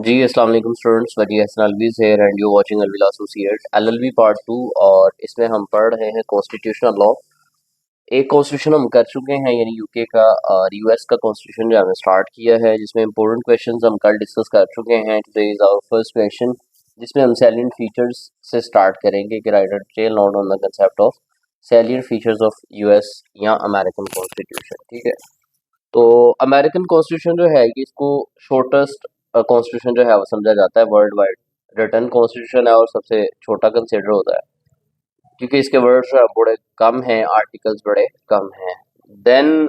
जी अस्सलाम वालेकुम स्टूडेंट्स, वजी हसन अलवीज़ है एंड यू वाचिंग अलविल एसोसिएट एलएलबी पार्ट 2। और इसमें हम पढ़ रहे हैं कॉन्स्टिट्यूशनल लॉ। एक कॉन्स्टिट्यूशन हम कर चुके हैं यानी यूके का, और यूएस का कॉन्स्टिट्यूशन जो हमने स्टार्ट किया है, जिसमें इंपॉर्टेंट क्वेश्चंस हम कल डिस्कस कर चुके हैं। Today is our first question, जिसमें हम सैलिएंट फीचर्स से स्टार्ट करेंगे कि write detail note on the concept of salient features of US या अमेरिकन कॉन्स्टिट्यूशन। ठीक है, तो अमेरिकन कॉन्स्टिट्यूशन जो है कि इसको शॉर्टेस्ट कॉन्स्टिट्यूशन जो है वो समझा जाता है, वर्ल्ड वाइड रिटर्न कॉन्स्टिट्यूशन है और सबसे छोटा कंसिडर होता है, क्योंकि इसके वर्ड्स जो है बड़े कम हैं, आर्टिकल्स बड़े कम हैं। देन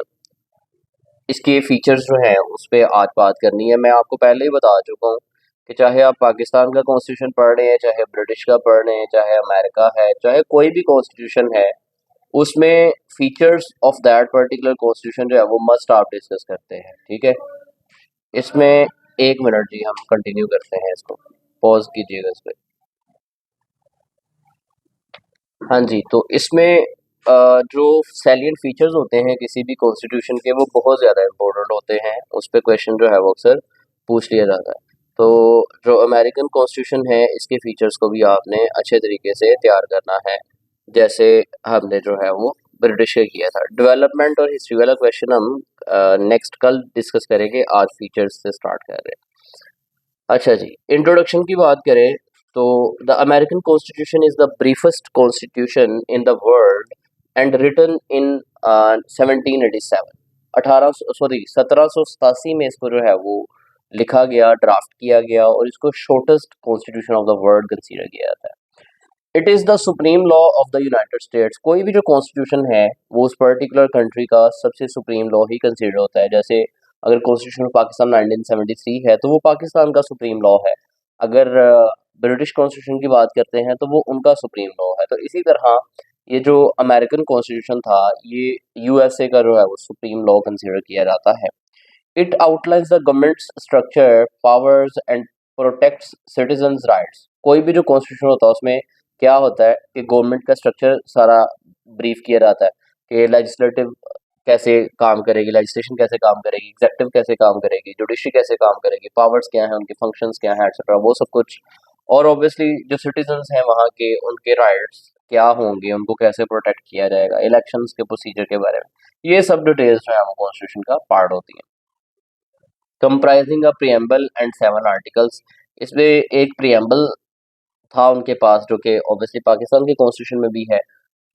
इसके फीचर्स जो हैं उस पर आज बात करनी है। मैं आपको पहले ही बता चुका हूँ कि चाहे आप पाकिस्तान का कॉन्स्टिट्यूशन पढ़ रहे हैं, चाहे ब्रिटिश का पढ़ रहे हैं, चाहे अमेरिका है, चाहे कोई भी कॉन्स्टिट्यूशन है, उसमें features of that particular constitution जो है वो मस्ट आप डिस्कस करते हैं। ठीक है, इसमें 1 मिनट जी, हम कंटिन्यू करते हैं, इसको पॉज कीजिएगा इस पे। हाँ जी, तो इसमें जो सैलिएंट फीचर्स होते हैं किसी भी कॉन्स्टिट्यूशन के, वो बहुत ज़्यादा इंपॉर्टेंट होते हैं। उस पे क्वेश्चन जो है वो अक्सर पूछ लिया जाता है। तो जो अमेरिकन कॉन्स्टिट्यूशन है, इसके फीचर्स को भी आपने अच्छे तरीके से तैयार करना है, जैसे हमने जो है वो ब्रिटिश का किया था। डेवलपमेंट और हिस्ट्री वाला क्वेश्चन हम नेक्स्ट कल डिस्कस करेंगे, आज फीचर्स से स्टार्ट कर रहे हैं। अच्छा जी, इंट्रोडक्शन की बात करें तो the American constitution is the briefest constitution in the world and written in 1787। 1787 में इसको जो है वो लिखा गया, ड्राफ्ट किया गया, और इसको shortest constitution of the world consider किया जाता है। It is the supreme law of the United states. कोई भी जो कॉन्स्टिट्यूशन है वो उस पर्टिकुलर कंट्री का सबसे सुप्रीम लॉ ही कंसीडर होता है। जैसे अगर कॉन्स्टिट्यूशन ऑफ पाकिस्तान 1973 है तो वो पाकिस्तान का सुप्रीम लॉ है। अगर ब्रिटिश कॉन्स्टिट्यूशन की बात करते हैं तो वो उनका सुप्रीम लॉ है। तो इसी तरह ये जो अमेरिकन कॉन्स्टिट्यूशन था, ये यूएसए का जो है वो सुप्रीम लॉ कंसीडर किया जाता है। It outlines the governments structure, powers and protects citizens rights. कोई भी जो कॉन्स्टिट्यूशन होता है उसमें क्या होता है कि गवर्नमेंट का स्ट्रक्चर सारा ब्रीफ किया जाता है कि लेजिस्लेटिव कैसे काम करेगी, लेजिस्लेशन कैसे काम करेगी, एग्जेक्टिव कैसे काम करेगी, जुडिशरी कैसे काम करेगी, पावर्स क्या हैं, उनके फंक्शंस क्या हैं, एक्सेट्रा, वो सब कुछ। और ऑब्वियसली जो सिटीजन्स हैं वहाँ के, उनके राइट्स क्या होंगे, उनको कैसे प्रोटेक्ट किया जाएगा, इलेक्शंस के प्रोसीजर के बारे में, ये सब डिटेल्स जो है वो कॉन्स्टिट्यूशन का पार्ट होती है। Comprising a preamble and 7 articles. इसमें एक प्रियम्बल था उनके पास, जो कि ऑब्वियसली पाकिस्तान के कॉन्स्टिट्यूशन में भी है,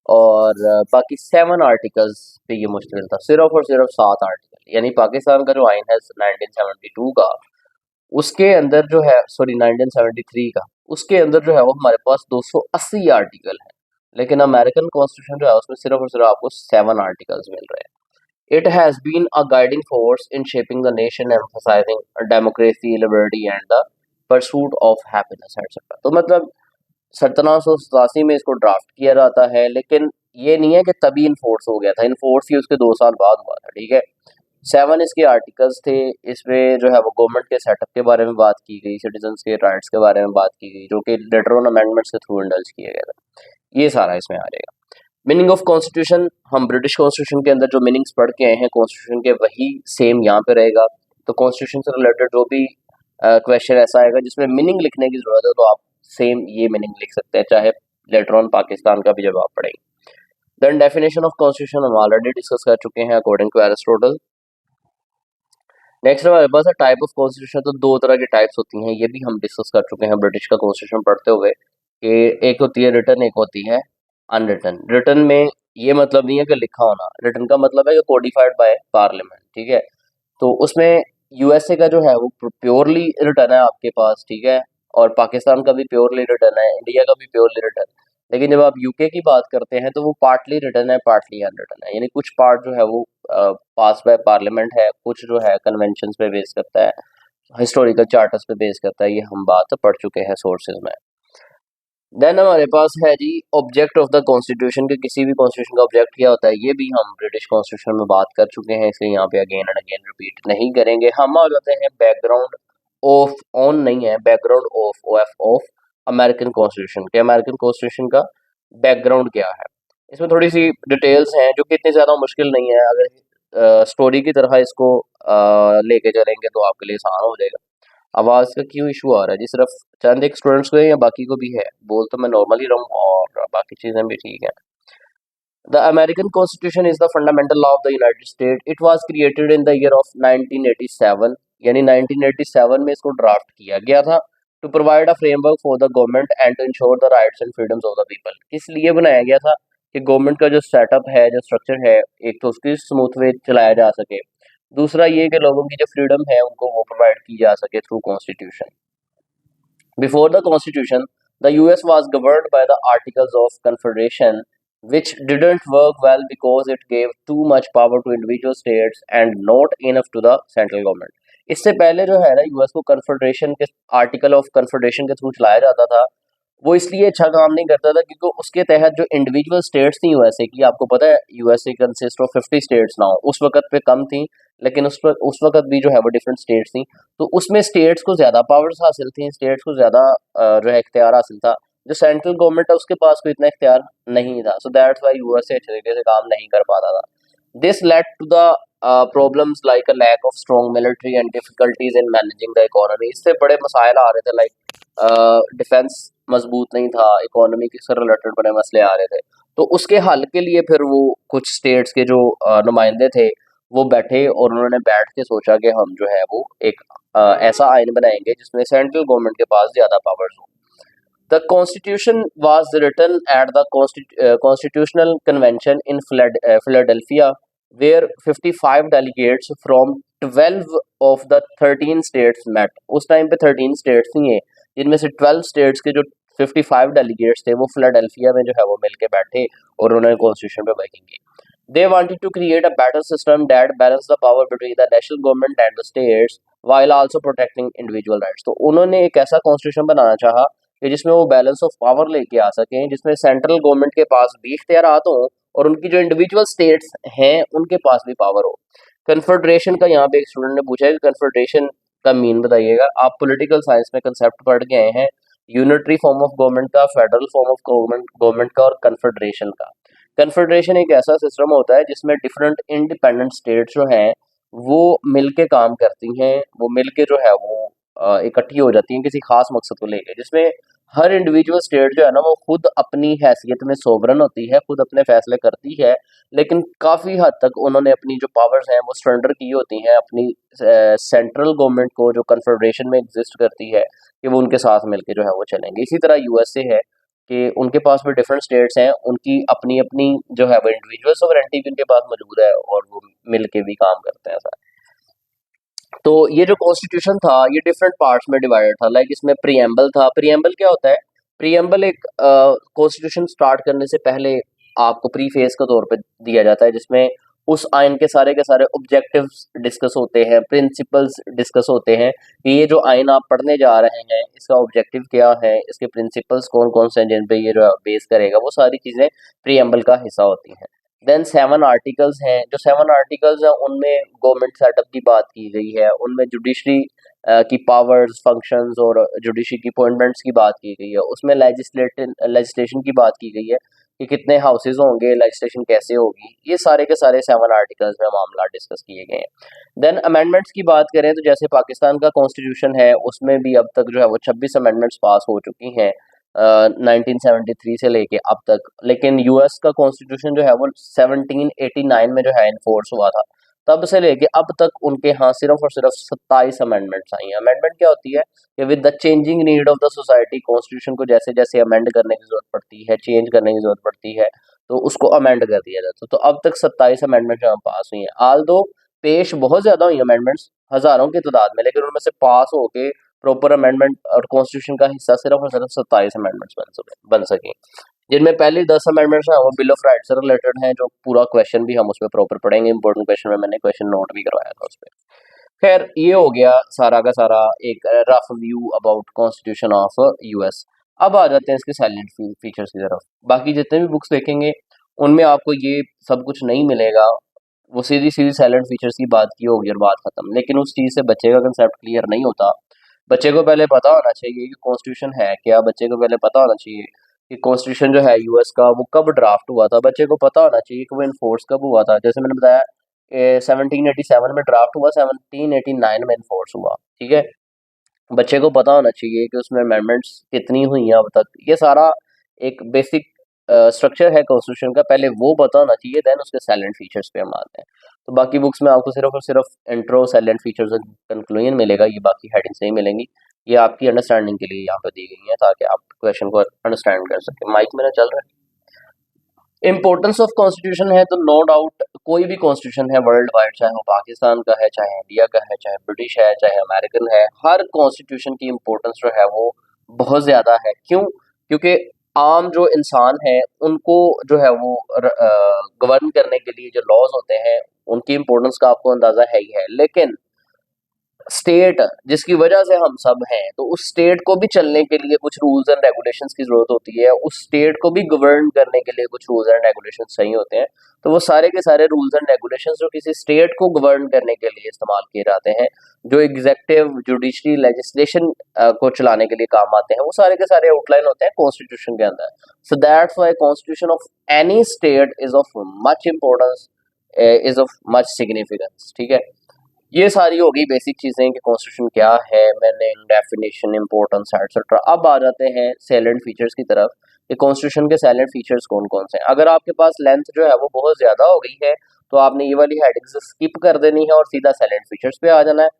और बाकी 7 आर्टिकल्स पे ये मुश्तमिल था, सिर्फ और सिर्फ 7 आर्टिकल। यानी पाकिस्तान का जो आइन है 1972 का, उसके अंदर जो है, सॉरी 1973 का, उसके अंदर जो है वो हमारे पास 280 आर्टिकल है। लेकिन अमेरिकन कॉन्स्टिट्यूशन जो है उसमें सिर्फ और सिर्फ आपको 7 आर्टिकल्स मिल रहे हैं। It has been a guiding force in shaping the nation, emphasizing democracy, liberty, and the pursuit of happiness, etc. तो मतलब 1787 में इसको ड्राफ्ट किया जाता है, लेकिन ये नहीं है कि तभी इन्फोर्स हो गया था। इन्फोर्स ही उसके 2 साल बाद हुआ था। ठीक है, 7 इसके आर्टिकल्स थे। इसमें जो है वो गवर्नमेंट के सेटअप के बारे में बात की गई, सिटीजन्स के राइट्स के बारे में बात की गई, जो कि लेटर ऑन अमेंडमेंट्स के थ्रू इंडल्ज किया गया था। ये सारा इसमें आ जाएगा। मीनिंग ऑफ कॉन्स्टिट्यूशन, हम ब्रिटिश कॉन्स्टिट्यूशन के अंदर जो मीनिंग्स पढ़ के आए हैं कॉन्स्टिट्यूशन के, वही सेम यहाँ पे रहेगा। तो कॉन्स्टिट्यूशन से रिलेटेड जो भी क्वेश्चन ऐसा आएगा जिसमें मीनिंग लिखने की जरूरत है, तो आप सेम ये मीनिंग लिख सकते हैं, चाहे लेटर ऑन पाकिस्तान का भी जब आप पढ़ेंगे। देन डेफिनेशन ऑफ कॉन्स्टिट्यूशन हम ऑलरेडी डिस्कस कर चुके हैं अकॉर्डिंग टू एरिस्टोटल। नेक्स्ट हमारे पास है टाइप ऑफ कॉन्स्टिट्यूशन। तो 2 तरह की टाइप्स होती हैं, ये भी हम डिस्कस कर चुके हैं ब्रिटिश का कॉन्स्टिट्यूशन पढ़ते हुए, कि एक होती है रिटन, एक होती है अनरिटन। रिटन में ये मतलब नहीं है कि लिखा होना, रिटन का मतलब है कि कोडिफाइड बाय पार्लियामेंट। ठीक है, तो उसमें यूएसए का जो है वो प्योरली रिटन है आपके पास। ठीक है, और पाकिस्तान का भी प्योरली रिटन है, इंडिया का भी प्योरली रिटन। लेकिन जब आप यूके की बात करते हैं तो वो पार्टली रिटन है, पार्टली अनरिटन है। यानी कुछ पार्ट जो है वो पास बाय पार्लियामेंट है, कुछ जो है कन्वेंशन पे बेस करता है, हिस्टोरिकल चार्टर्स पे बेस करता है। ये हम बात पढ़ चुके हैं सोर्सेज में। देन हमारे पास है G object of the constitution, के किसी भी कॉन्स्टिट्यूशन का ऑब्जेक्ट क्या होता है, ये भी हम ब्रिटिश कॉन्स्टिट्यूशन में बात कर चुके हैं, इसलिए यहाँ पे अगेन एंड अगेन रिपीट नहीं करेंगे। हम आ जाते हैं बैकग्राउंड ऑफ, ऑन नहीं है, background of, of, of American constitution के। अमेरिकन कॉन्स्टिट्यूशन का बैकग्राउंड क्या है, इसमें थोड़ी सी डिटेल्स हैं जो कि इतनी ज़्यादा मुश्किल नहीं है। अगर स्टोरी की तरह इसको लेके चलेंगे तो आपके लिए आसान हो जाएगा। आवाज़ का क्यों इशू आ रहा है जी? सिर्फ चंद एक स्टूडेंट्स को है या बाकी को भी है? बोल तो मैं नॉर्मल ही रहा हूँ और बाकी चीज़ें भी ठीक है। The American Constitution is the fundamental law of the United States. It was created in the year of 1987, यानी 1987 में इसको ड्राफ्ट किया गया था to provide a framework for the government and to ensure the rights and freedoms of the people. किस लिए बनाया गया था कि गवर्नमेंट का जो सेटअप है, जो स्ट्रक्चर है, एक तो उसकी स्मूथ वे चलाया जा सके, दूसरा ये कि लोगों की जो फ्रीडम है उनको वो प्रोवाइड की जा सके through constitution. Before the Constitution, the US was governed by the Articles of Confederation, which didn't work well because it gave too much power to individual states and not enough to the central government. इससे पहले जो है ना US को confederation के article of confederation के through चलाया जाता था। वो इसलिए अच्छा काम नहीं करता था क्योंकि उसके तहत जो इंडिविजुअल स्टेट्स थी यूएसए की, आपको पता है USA consist of 50 states now, उस वक्त पे कम थी, लेकिन उस वक्त भी जो है वो डिफरेंट स्टेट्स थी। तो उसमें स्टेट्स को ज़्यादा पावर्स हासिल थी, स्टेट्स को ज़्यादा जो है इख्तियार हासिल था। जो सेंट्रल गवर्नमेंट है उसके पास कोई इतना इख्तियार नहीं था, सो दैट्स वाई यूएसए अच्छे तरीके से काम नहीं कर पाता था। This led to the problems like a lack of strong military and difficulties in managing the economy. इससे बड़े मसाइल आ रहे थे, लाइक डिफेंस मजबूत नहीं था, इकोनॉमी से रिलेटेड बड़े मसले आ रहे थे। तो उसके हल के लिए फिर वो कुछ स्टेट्स के जो नुमाइंदे थे वो बैठे और उन्होंने बैठ के सोचा कि हम जो है वो एक ऐसा आइन बनाएंगे जिसमें सेंट्रल गवर्नमेंट के पास ज़्यादा पावर्स हो। The Constitution was written at the Constitutional Convention in Philadelphia, where 55 delegates from 12 of the 13 states met. उस टाइम पे 13 states थी ये, जिनमें से 12 states के जो 55 delegates थे वो फिलाडेल्फिया में जो है वो मिलके बैठे और उन्होंने कॉन्स्टिट्यूशन पे वर्किंग की। They wanted to create a better system that balance the power between the national government and the states while also protecting individual rights. तो उन्होंने एक ऐसा कॉन्स्टिट्यूशन बनाना चाहा कि जिसमें वो बैलेंस ऑफ पावर लेके आ सकें, जिसमें सेंट्रल गवर्नमेंट के पास भी इख्तियारात हों और उनकी जो इंडिविजुअल स्टेट्स हैं उनके पास भी पावर हो। कन्फेडरेशन का यहाँ पे एक स्टूडेंट ने पूछा है कि कन्फेडरेशन का मीन बताइएगा। आप पॉलिटिकल साइंस में कंसेप्ट पढ़ के आए हैं, यूनिटरी फॉर्म ऑफ गवर्नमेंट का, फेडरल फॉर्म ऑफ गवर्नमेंट का और कन्फेडरेशन का। कन्फेडरेशन एक ऐसा सिस्टम होता है जिसमें डिफरेंट इंडिपेंडेंट स्टेट्स जो हैं वो मिलके काम करती हैं, वो मिलके जो है वो इकट्ठी हो जाती हैं किसी खास मकसद को लेके, जिसमें हर इंडिविजुअल स्टेट जो है ना वो खुद अपनी हैसियत में सोवरन होती है, खुद अपने फैसले करती है, लेकिन काफ़ी हद तक उन्होंने अपनी जो पावर्स हैं वो सरेंडर की होती हैं अपनी सेंट्रल गवर्नमेंट को, जो कन्फेडरेशन में एग्जिस्ट करती है, कि वो उनके साथ मिलके जो है वो चलेंगे। इसी तरह यूएसए है कि उनके पास भी डिफरेंट स्टेट्स हैं, उनकी अपनी अपनी जो है वो इंडिविजुअल सोवरेनिटी भी उनके पास मौजूद है और वो मिल के भी काम करते हैं सर। तो ये जो कॉन्स्टिट्यूशन था ये डिफरेंट पार्ट्स में डिवाइडेड था, लाइक इसमें प्रीएम्बल था। प्रीएम्बल क्या होता है? प्रीएम्बल एक कॉन्स्टिट्यूशन स्टार्ट करने से पहले आपको प्रीफेस के तौर पे दिया जाता है, जिसमें उस आइन के सारे ऑब्जेक्टिव्स डिस्कस होते हैं, प्रिंसिपल्स डिस्कस होते हैं कि ये जो आइन आप पढ़ने जा रहे हैं इसका ऑब्जेक्टिव क्या है, इसके प्रिंसिपल्स कौन कौन से हैं जिन पे ये जो बेस करेगा, वो सारी चीज़ें प्रीएम्बल का हिस्सा होती हैं। देन 7 आर्टिकल्स हैं, जो 7 आर्टिकल्स हैं उनमें गवर्नमेंट सेटअप की बात की गई है, उनमें जुडिशरी की पावर्स, फंक्शंस और जुडिशरी की अपॉइंटमेंट्स की बात की गई है, उसमें लेजिस्लेशन की बात की गई है कि कितने हाउसेज होंगे, लेजिस्लेशन कैसे होगी, ये सारे के सारे 7 आर्टिकल्स में मामला डिस्कस किए गए हैं। देन अमेंडमेंट्स की बात करें तो जैसे पाकिस्तान का कॉन्स्टिट्यूशन है उसमें भी अब तक जो है वो 26 अमेंडमेंट्स पास हो चुकी हैं 1973 से लेके अब तक, लेकिन यूएस का कॉन्स्टिट्यूशन जो है वो 1789 में जो है इन्फोर्स हुआ था, तब से लेके अब तक उनके यहाँ सिर्फ और सिर्फ 27 अमेंडमेंट्स आई हैं। अमेंडमेंट क्या होती है कि with the changing need of the society, constitution को जैसे जैसे अमेंड करने की जरूरत पड़ती है, चेंज करने की जरूरत पड़ती है, तो उसको अमेंड कर दिया जाता है। तो अब तक 27 अमेंडमेंट जो पास हुई हैं, आल दो पेश बहुत ज्यादा हुई अमेंडमेंट्स हजारों की तादाद में, लेकिन उनमें से पास होके प्रॉपर अमेंडमेंट और कॉन्स्टिट्यूशन का हिस्सा सिर्फ और सिर्फ 27 अमेंडमेंट्स बन सके, जिनमें पहली 10 अमेंडमेंट्स हैं वो बिल ऑफ राइट से रिलेटेड हैं, जो पूरा क्वेश्चन भी हम उसमें प्रॉपर पढ़ेंगे, इंपॉर्टेंट क्वेश्चन में मैंने क्वेश्चन नोट भी करवाया था उस पर। खैर ये हो गया सारा का सारा एक rough view about constitution of US. अब आ जाते हैं इसके साइलेंट फीचर्स की तरफ। बाकी जितने भी बुक्स देखेंगे उनमें आपको ये सब कुछ नहीं मिलेगा, वो सीधी सीधी साइलेंट फीचर्स की बात की होगी और बात खत्म, लेकिन उस चीज़ से बच्चे का कंसेप्ट क्लियर नहीं होता। बच्चे को पहले पता होना चाहिए कि कॉन्स्टिट्यूशन है क्या, बच्चे को पहले पता होना चाहिए कि कॉन्स्टिट्यूशन जो है यूएस का वो कब ड्राफ्ट हुआ था, बच्चे को पता होना चाहिए कि वो इन्फोर्स कब हुआ था। जैसे मैंने बताया 1787 में ड्राफ्ट हुआ, 1789 में इन्फोर्स हुआ, ठीक है। बच्चे को पता होना चाहिए कि उसमें अमेंडमेंट्स कितनी हुई हैं अब तक। ये सारा एक बेसिक स्ट्रक्चर है कॉन्स्टिट्यूशन का, पहले वो पता होना चाहिए, देन उसके साइलेंट फीचर्स पे हम आते हैं। तो बाकी बुक्स में आपको सिर्फ और सिर्फ इंट्रो, साइलेंट फीचर्स और कंक्लूजन मिलेगा, ये बाकी हेडिंग्स नहीं मिलेंगी। ये आपकी अंडरस्टैंडिंग के लिए यहाँ पे दी गई है ताकि आप क्वेश्चन को अंडरस्टैंड कर सकें। माइक मेरा चल रहा है। इम्पोर्टेंस ऑफ कॉन्स्टिट्यूशन है तो नो डाउट कोई भी कॉन्स्टिट्यूशन है वर्ल्ड वाइड, चाहे वो पाकिस्तान का है, चाहे इंडिया का है, चाहे ब्रिटिश है, चाहे अमेरिकन है, हर कॉन्स्टिट्यूशन की इम्पोर्टेंस जो है वो बहुत ज़्यादा है। क्यों? क्योंकि आम जो इंसान है उनको जो है वो गवर्न करने के लिए जो लॉज होते हैं उनकी इम्पोर्टेंस का आपको अंदाज़ा है ही है। लेकिन स्टेट जिसकी वजह से हम सब हैं, तो उस स्टेट को भी चलने के लिए कुछ रूल्स एंड रेगुलेशंस की जरूरत होती है, उस स्टेट को भी गवर्न करने के लिए कुछ रूल्स एंड रेगुलेशंस चाहिए होते हैं। तो वो सारे के सारे रूल्स एंड रेगुलेशंस जो किसी स्टेट को गवर्न करने के लिए इस्तेमाल किए जाते हैं, जो एग्जेक्टिव, जुडिशरी, लेजिस्लेशन को चलाने के लिए काम आते हैं, वो सारे के सारे आउटलाइन होते हैं कॉन्स्टिट्यूशन के अंदर। So that's why constitution of any state is of much importance, is of much significance. ठीक है, ये सारी हो गई बेसिक चीज़ें कि कॉन्स्टिट्यूशन क्या है, मीनिंग, डेफिनेशन, इंपॉर्टेंस एटसेट्रा। अब आ जाते हैं साइलेंट फीचर्स की तरफ कि कॉन्स्टिट्यूशन के साइलेंट फीचर्स कौन कौन से हैं। अगर आपके पास लेंथ जो है वो बहुत ज़्यादा हो गई है तो आपने ये वाली हेडिंग्स स्किप कर देनी है और सीधा साइलेंट फीचर्स पे आ जाना है,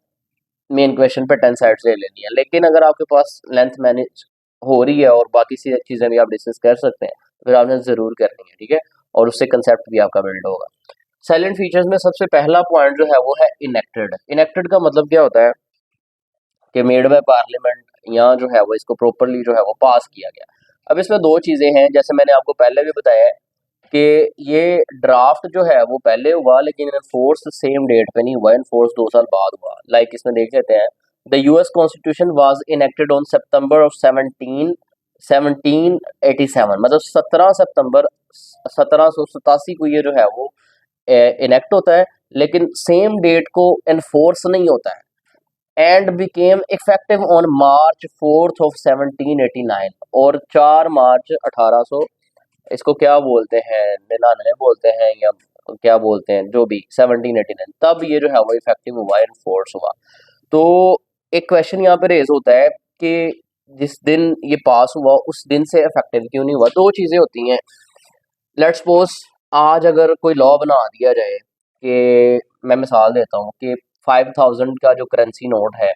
मेन क्वेश्चन पे 10 साइड्स ले लेनी है। लेकिन अगर आपके पास लेंथ मैनेज हो रही है और बाकी सी चीज़ें भी आप डिस्कस कर सकते हैं, तो फिर आपने ज़रूर करनी है। ठीक है, और उससे कंसेप्ट भी आपका बिल्ड होगा। साइलेंट फीचर्स में सबसे पहला पॉइंट जो है वो है इनेक्टेड। इनेक्टेड का मतलब क्या होता है कि मेड बाय पार्लियामेंट, या जो है वो इसको प्रॉपरली जो है वो पास किया गया। अब इसमें दो चीज़ें हैं, जैसे मैंने आपको पहले भी बताया है कि ये ड्राफ्ट जो है वो पहले हुआ लेकिन इनफोर्स सेम डेट पे नहीं हुआ, इनफोर्स 2 साल बाद हुआ। लाइक इसमें देख लेते हैं, the US constitution was enacted on September of 1787, मतलब 17 सितंबर 1787 को ये जो है वो इनेक्ट होता है, लेकिन सेम डेट को इन्फोर्स नहीं होता है। And became effective on March 4 of 1789, और 4 मार्च 1800, इसको क्या बोलते हैं, 99 बोलते हैं या क्या बोलते हैं, जो भी 1789, तब ये जो है वो इफेक्टिव हुआ, इन्फोर्स हुआ। तो एक क्वेश्चन यहाँ पे रेज होता है कि जिस दिन ये पास हुआ उस दिन से इफेक्टिव क्यों नहीं हुआ। दो चीज़ें होती हैं। लेट्स सपोज आज अगर कोई लॉ बना दिया जाए कि, मैं मिसाल देता हूँ कि 5000 का जो करेंसी नोट है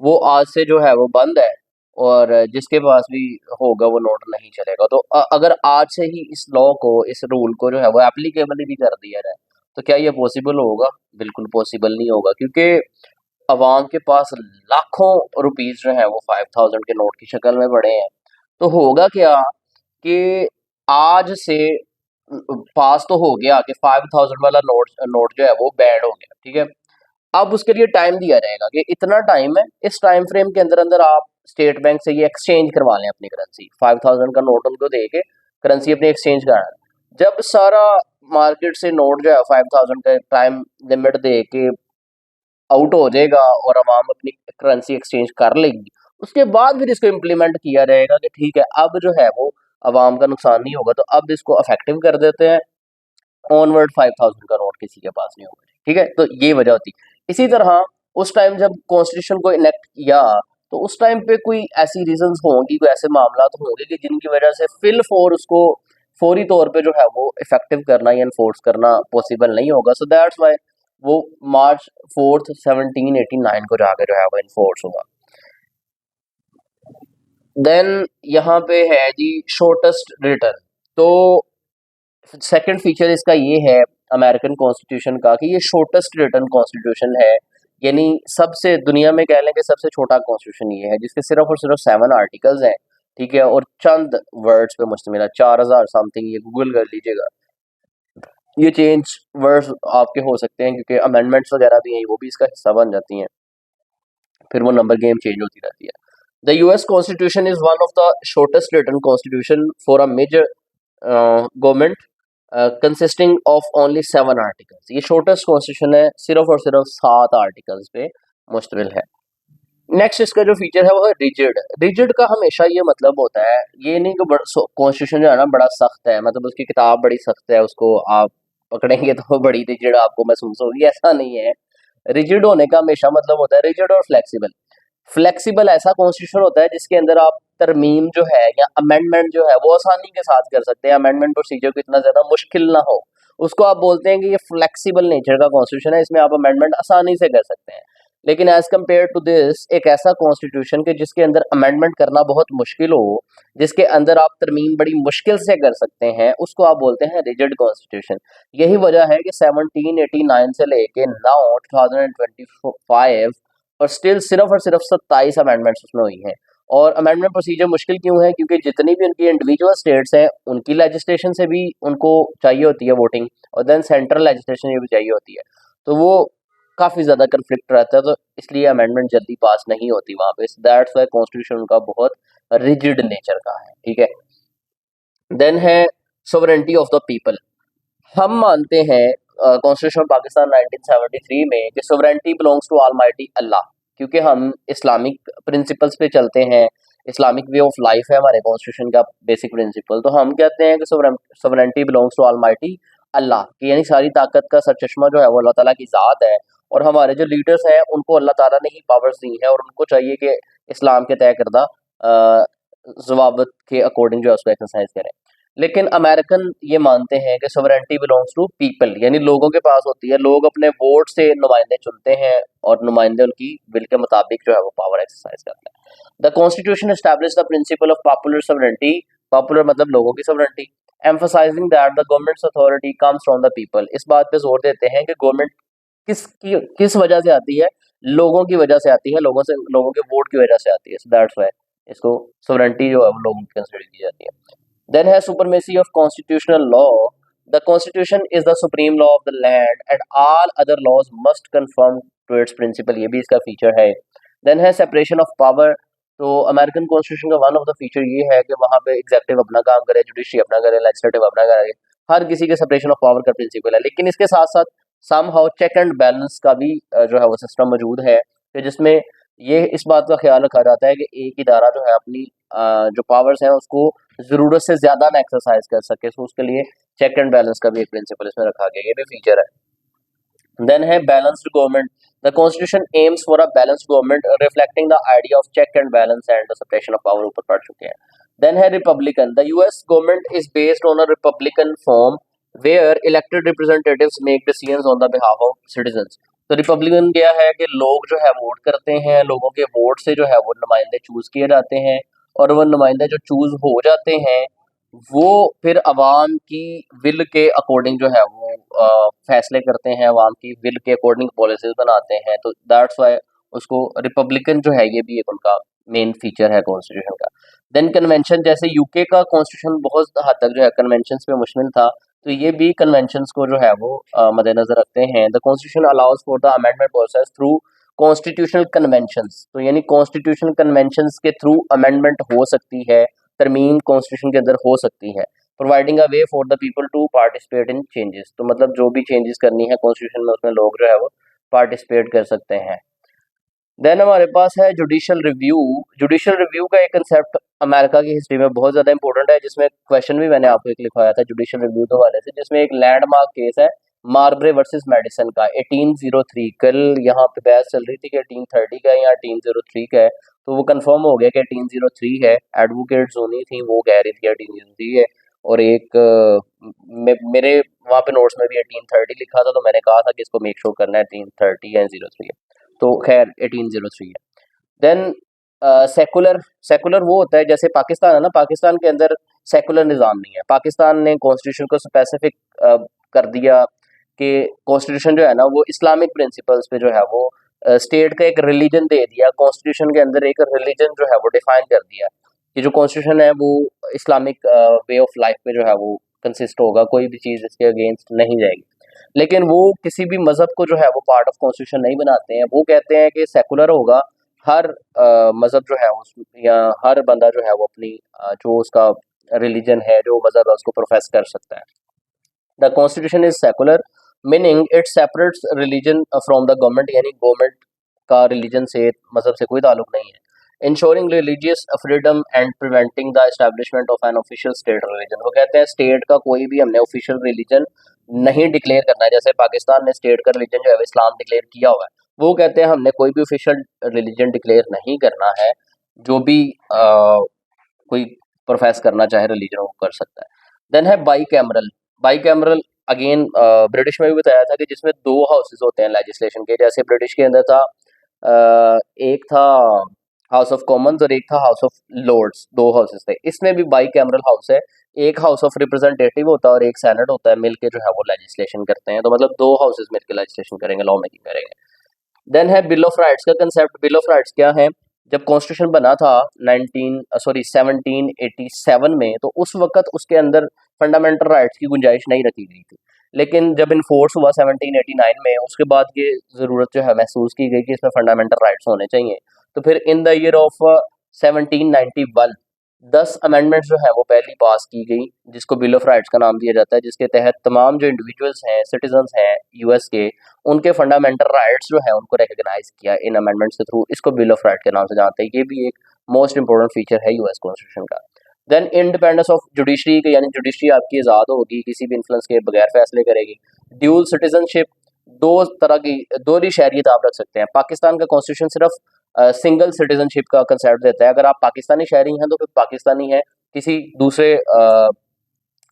वो आज से जो है वो बंद है, और जिसके पास भी होगा वो नोट नहीं चलेगा। तो अगर आज से ही इस लॉ को, इस रूल को जो है वो एप्लीकेबल भी कर दिया जाए, तो क्या ये पॉसिबल होगा? बिल्कुल पॉसिबल नहीं होगा, क्योंकि अवाम के पास लाखों रुपीस जो है वो 5000 के नोट की शक्ल में पड़े हैं। तो होगा क्या कि आज से पास तो हो गया कि 5000 वाला नोट नोट जो है वो बैन हो गया। ठीक है, अब उसके लिए टाइम दिया जाएगा कि इतना टाइम है, इस टाइम फ्रेम के अंदर अंदर आप स्टेट बैंक से ये एक्सचेंज करवा लें अपनी करेंसी। 5000 का नोट उनको दे के करेंसी अपनी एक्सचेंज कराना। जब सारा मार्केट से नोट जो है 5000 का टाइम लिमिट दे के आउट हो जाएगा और अवाम अपनी करेंसी एक्सचेंज कर लेगी, उसके बाद फिर इसको इम्प्लीमेंट किया जाएगा कि ठीक है अब जो है वो अवाम का नुकसान नहीं होगा, तो अब इसको अफेक्टिव कर देते हैं, ऑनवर्ड 5000 का नोट किसी के पास नहीं होगा। ठीक है, तो ये वजह होती। इसी तरह उस टाइम जब कॉन्स्टिट्यूशन को इनेक्ट किया, तो उस टाइम पे कोई ऐसी रीजंस होंगी, कोई ऐसे मामला होंगे कि जिनकी वजह से फिल फॉर उसको फौरी तौर पे जो है वो इफेक्टिव करना या इन्फोर्स करना पॉसिबल नहीं होगा। सो दैट्स वाई वो मार्च 4 1789 को जाकर जो है वो इन्फोर्स हुआ। देन यहाँ पे है जी शॉर्टेस्ट रिटर्न। तो सेकंड फीचर इसका ये है अमेरिकन कॉन्स्टिट्यूशन का कि ये शॉर्टेस्ट रिटन कॉन्स्टिट्यूशन है, यानी सबसे दुनिया में कह लें कि सबसे छोटा कॉन्स्टिट्यूशन ये है, जिसके सिर्फ और सिर्फ 7 आर्टिकल्स हैं। ठीक है, और चंद वर्ड्स पे मुश्तमिल है, 4000 समथिंग, ये गूगल कर लीजिएगा। ये चेंज वर्ड्स आपके हो सकते हैं क्योंकि अमेंडमेंट्स वगैरह भी हैं, वो भी इसका हिस्सा बन जाती हैं, फिर वो नंबर गेम चेंज होती रहती है। The US constitution is one of the shortest written constitution for a major government consisting of only 7 articles. ये शॉर्टेस्ट कॉन्स्टिट्यूशन है, सिर्फ और सिर्फ 7 आर्टिकल्स पे मुश्तमिल है। नेक्स्ट इसका जो फीचर है वो है रिजिड। रिजिड का हमेशा ये मतलब होता है, ये नहीं कि कॉन्स्टिट्यूशन जो है ना बड़ा सख्त है, मतलब उसकी किताब बड़ी सख्त है, उसको आप पकड़ेंगे तो बड़ी रिजिड आपको महसूस होगी, ऐसा नहीं है। रिजिड होने का हमेशा मतलब होता है रिजिड और फ्लेक्सिबल। फ्लेक्सिबल ऐसा कॉन्स्टिट्यूशन होता है जिसके अंदर आप तरमीम जो है या अमेंडमेंट जो है वो आसानी के साथ कर सकते हैं, अमेंडमेंट प्रोसीजर को इतना ज़्यादा मुश्किल ना हो, उसको आप बोलते हैं कि ये फ्लेक्सिबल नेचर का कॉन्स्टिट्यूशन है, इसमें आप अमेंडमेंट आसानी से कर सकते हैं। लेकिन एज कम्पेयर टू दिस एक ऐसा कॉन्स्टिट्यूशन के जिसके अंदर अमेंडमेंट करना बहुत मुश्किल हो, जिसके अंदर आप तरमीम बड़ी मुश्किल से कर सकते हैं, उसको आप बोलते हैं रिजिड कॉन्स्टिट्यूशन। यही वजह है कि 1789 से लेके नाउ 2025 और स्टिल सिर्फ और सिर्फ 27 अमेंडमेंट्स उसमें हुई हैं। और अमेंडमेंट प्रोसीजर मुश्किल क्यों है? क्योंकि जितनी भी उनकी इंडिविजुअल स्टेट्स हैं उनकी लेजिस्लेशन से भी उनको चाहिए होती है वोटिंग, और देन सेंट्रल लेजिस्लेशन ये भी चाहिए होती है, तो वो काफ़ी ज़्यादा कन्फ्लिक्ट रहता है, तो इसलिए अमेंडमेंट जल्दी पास नहीं होती वहाँ पे। दैट्स वाई कॉन्स्टिट्यूशन उनका बहुत रिजिड नेचर का है, ठीक है। देन है सोवरेंटी ऑफ द पीपल। हम मानते हैं कॉन्स्टिट्यूशन ऑफ पाकिस्तान 1973 में कि सोवरेंटी बिलोंग्स टू ऑलमाइटी अल्लाह, क्योंकि हम इस्लामिक प्रिंसिपल्स पे चलते हैं, इस्लामिक वे ऑफ लाइफ है हमारे कॉन्स्टिट्यूशन का बेसिक प्रिंसिपल, तो हम कहते हैं कि सोवरेंटी बिलोंग्स टू ऑलमाइटी अल्लाह, कि यानी सारी ताकत का सरचश्मा जो है वो अल्लाह ताला की ज़ात है, और हमारे जो लीडर्स हैं उनको अल्लाह ताला ने ही पावर्स दी हैं, और उनको चाहिए कि इस्लाम के तय करदा ज़वाबित के अकॉर्डिंग जो है उसको एक्सरसाइज करें। लेकिन अमेरिकन ये मानते हैं कि सोवरेंटी बिलोंग्स टू पीपल, यानी लोगों के पास होती है, लोग अपने वोट से नुमाइंदे चुनते हैं और नुमाइंदे उनकी विल के मुताबिक जो है वो पावर एक्सरसाइज करते हैं। The constitution establish the principle of popular sovereignty, popular मतलब लोगों की sovereignty, emphasising that the governments authority comes from the people. इस बात पे जोर देते हैं कि गवर्नमेंट किस वजह से आती है? लोगों की वजह से आती है, लोगों के वोट की वजह से आती है, सो दैट्स व्हाई इसको सोवरेंटी जो है वो लोगों की कंसिडर की जाती है। Then has supremacy of constitutional law. The constitution is the supreme law of the land and all other laws must conform to its principle. ये भी इसका फीचर है। Then है separation of power. तो अमेरिकन कॉन्स्टिट्यूशन का one of the feature ये है कि वहाँ पे एग्जेक्टिव अपना काम करे, जुडिशरी अपना करे, लेजिस्लेटिव अपना करे, हर किसी के सेपरेशन ऑफ पावर का प्रिंसिपल है। लेकिन इसके साथ साथ somehow check and balance का भी जो है वो सिस्टम मौजूद है, कि जिसमें ये इस बात का ख्याल रखा जाता है कि एक इदारा जो है अपनी जो पावर्स हैं उसको ज़रूरत से ज़्यादा ना एक्सरसाइज कर सके, तो उसके लिए चेक एंड बैलेंस का भी एक प्रिंसिपल इसमें रखा गया, ये भी फीचर है। देन है balanced government. The constitution aims for a balanced government reflecting the idea of check and balance and the separation of power, ऊपर पढ़ चुके हैं। देन है republican. The US government is based on a republican form where elected representatives make decisions on the behalf of citizens. तो republican क्या है कि लोग जो है वोट करते हैं, लोगों के वोट से जो है वो नुमाइंदे चूज किए जाते हैं, और वो नुमाइंदे जो चूज हो जाते हैं वो फिर अवाम की विल के अकॉर्डिंग जो है वो फैसले करते हैं, अवाम की विल के अकॉर्डिंग पॉलिसीज बनाते हैं, तो दैट्स वाई उसको रिपब्लिकन जो है ये भी एक उनका मेन फीचर है कॉन्स्टिट्यूशन का। देन कन्वेंशन, जैसे यूके का कॉन्स्टिट्यूशन बहुत हद तक जो है कन्वेंशन पे मुश्तमिल था, तो ये भी कन्वेंशंस को जो है वो मद्देनजर रखते हैं। The constitution allows for the amendment process through constitutional conventions, तो यानी कॉन्स्टिट्यूशनल कन्वेंशंस के थ्रू अमेंडमेंट हो सकती है, तरमीम कॉन्स्टिट्यूशन के अंदर हो सकती है, providing a way for the people to participate in changes. तो मतलब जो भी चेंजेस करनी है कॉन्स्टिट्यूशन में उसमें लोग जो है वो पार्टिसिपेट कर सकते हैं। देन हमारे पास है जुडिशियल रिव्यू। जुडिशियल रिव्यू का एक कंसेप्ट अमेरिका की हिस्ट्री में बहुत ज़्यादा इंपॉर्टेंट है, जिसमें क्वेश्चन भी मैंने आपको एक लिखवाया था जुडिशियल रिव्यू के हवाले से, जिसमें एक लैंडमार्क केस है मार्ब्रे वर्सेस मेडिसन का 1803। कल यहाँ पे बहस चल रही थी कि 1830 का है या 1803 का है, तो वो कंफर्म हो गया कि 1803 है। एडवोकेट जोनी थी वो कह रही थी 1803 है, और एक मेरे वहाँ पे नोट्स में भी 1830 लिखा था, तो मैंने कहा था कि इसको मेक श्योर करना है 1830 या 03 है, तो खैर 1803 है। देन सेकुलर, सेकुलर वो होता है जैसे पाकिस्तान है ना, पाकिस्तान के अंदर सेकुलर निज़ाम नहीं है। पाकिस्तान ने कॉन्स्टिट्यूशन को स्पेसिफिक कर दिया कि कॉन्स्टिट्यूशन जो है ना वो इस्लामिक प्रिंसिपल्स पे जो है वो स्टेट का एक रिलीजन दे दिया, कॉन्स्टिट्यूशन के अंदर एक रिलीजन जो है वो डिफाइन कर दिया कि जो कॉन्स्टिट्यूशन है वो इस्लामिक वे ऑफ लाइफ पे जो है वो कंसिस्ट होगा, कोई भी चीज़ इसके अगेंस्ट नहीं जाएगी। लेकिन वो किसी भी मज़हब को जो है वो पार्ट ऑफ कॉन्स्टिट्यूशन नहीं बनाते हैं, वो कहते हैं कि सेकुलर होगा, हर मज़हब जो है उस या हर बंदा जो है वो अपनी जो उसका रिलीजन है, जो मज़हब है उसको प्रोफेस कर सकता है। The constitution is secular meaning it separates religion from the government, यानी गवर्नमेंट का रिलीजन से, मज़हब से कोई ताल्लुक नहीं है। Ensuring religious freedom and preventing the establishment of an official state religion. वो कहते हैं स्टेट का कोई भी हमने ऑफिशियल रिलीजन नहीं डिक्लेयर करना है, जैसे पाकिस्तान ने स्टेट का रिलीजन जो है इस्लाम डिक्लेयर किया हुआ है, वो कहते हैं हमने कोई भी ऑफिशियल रिलीजन डिक्लेयर नहीं करना है, जो भी कोई प्रोफेस करना चाहे रिलीजन वो कर सकता है। देन है by cameral. By cameral again British में भी बताया था कि जिसमें दो हाउसेस होते हैं लेजिस्लेशन के, जैसे ब्रिटिश के अंदर था एक था हाउस ऑफ कॉमन्स और एक था हाउस ऑफ लॉर्ड्स, दो हाउसेस थे। इसमें भी बाई कैमरल हाउस है, एक हाउस ऑफ रिप्रेजेंटेटिव होता है और एक सेनेट होता है, मिलके जो है वो लेजिस्लेशन करते हैं। तो मतलब दो हाउसेस मिलकर लेजिस्लेशन करेंगे, लॉ मेकिंग करेंगे। देन है बिल ऑफ राइट्स का कंसेप्ट। बिल ऑफ राइट्स क्या है? जब कॉन्स्टिट्यूशन बना था 1787 में, तो उस वक्त उसके अंदर फंडामेंटल राइट्स की गुंजाइश नहीं रखी गई थी। लेकिन जब इन्फोर्स हुआ 1789 में, उसके बाद ये ज़रूरत जो है महसूस की गई कि इसमें फंडामेंटल राइट्स होने चाहिए। तो फिर in the year of 1791 10 amendments जो है वो पहली पास की गई, जिसको बिल ऑफ राइट्स का नाम दिया जाता है, जिसके तहत तमाम जो इंडिविजुअल्स हैं, सिटीजन्स हैं यूएस के, उनके फंडामेंटल राइट्स जो है उनको रिकॉग्नाइज किया इन अमेंडमेंट्स के थ्रू। इसको बिल ऑफ राइट के नाम से जानते हैं। ये भी एक मोस्ट इंपॉर्टेंट फीचर है यूएस कॉन्स्टिट्यूशन का। देन इंडिपेंडेंस ऑफ जुडिशरी के, यानी जुडिशरी आपकी आज़ाद होगी, किसी भी इन्फ्लुएंस के बगैर फैसले करेगी। ड्यूल सिटीजनशिप, दो तरह की दोहरी शहरियत आप रख सकते हैं। पाकिस्तान का कॉन्स्टिट्यूशन सिर्फ सिंगल सिटीजनशिप का कंसेप्ट देता है। अगर आप पाकिस्तानी शहरी हैं तो फिर पाकिस्तानी है, किसी दूसरे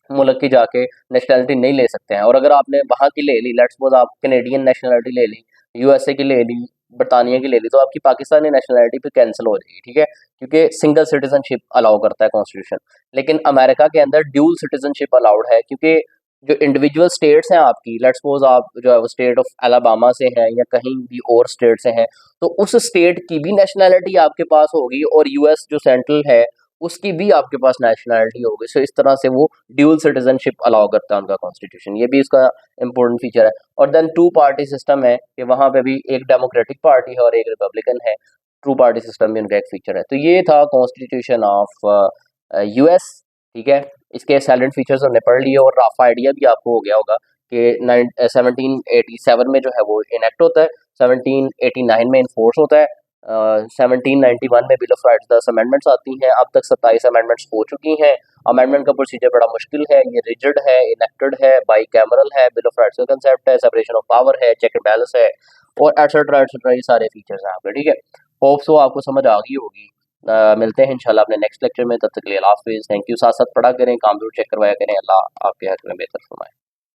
मुल्क की जाके नेशनैलिटी नहीं ले सकते हैं। और अगर आपने वहाँ की ले ली, लेट्स सपोज आप कनेडियन नेशनैलिटी ले ली, यूएसए की ले ली, बरतानिया की ले ली, तो आपकी पाकिस्तानी नेशनैलिटी फिर कैंसिल हो जाएगी, ठीक है, क्योंकि सिंगल सिटीजनशिप अलाउ करता है कॉन्स्टिट्यूशन। लेकिन अमेरिका के अंदर ड्यूल सिटीजनशिप अलाउड है, क्योंकि जो इंडिविजुअल स्टेट्स हैं आपकी, लेट्स सपोज आप जो है वो स्टेट ऑफ अलाबामा से हैं या कहीं भी और स्टेट से हैं, तो उस स्टेट की भी नेशनैलिटी आपके पास होगी और यूएस जो सेंट्रल है उसकी भी आपके पास नेशनैलिटी होगी। सो इस तरह से वो ड्यूल सिटीजनशिप अलाउ करता है उनका कॉन्स्टिट्यूशन। ये भी इसका इंपॉर्टेंट फीचर है। और देन टू पार्टी सिस्टम है कि वहाँ पे भी एक डेमोक्रेटिक पार्टी है और एक रिपब्लिकन है। टू पार्टी सिस्टम भी उनका एक फीचर है। तो ये था कॉन्स्टिट्यूशन ऑफ यूएस, ठीक है। इसके साइलेंट फीचर्स हमने पढ़ लिए और रफ आइडिया भी आपको हो गया होगा कि 1787 में जो है वो इनेक्ट होता है, 1789 में इन्फोर्स होता है, 1791 में बिल ऑफ राइट्स 10 अमेंडमेंट्स आती हैं। अब तक 27 अमेंडमेंट्स हो चुकी हैं। अमेंडमेंट का प्रोसीजर बड़ा मुश्किल है, ये रिजिड है, इनेक्टेड है, बाई कैमरल है, बिल ऑफ राइट्स का कंसेप्ट है, सेपरेशन ऑफ पावर है, चेक एंड बैलेंस है, और एटसेट्रा ये सारे फीचर्स हैं आपके, ठीक है। होप सो आपको समझ आ गई होगी। मिलते हैं इंशाल्लाह अपने नेक्स्ट लेक्चर में, तब तक के लिए अल्लाह हाफिज़। Thank you. साथ साथ पढ़ा करें, काम जरूर चेक करवाया करें। अल्लाह आपके हक में बेहतर फरमाए।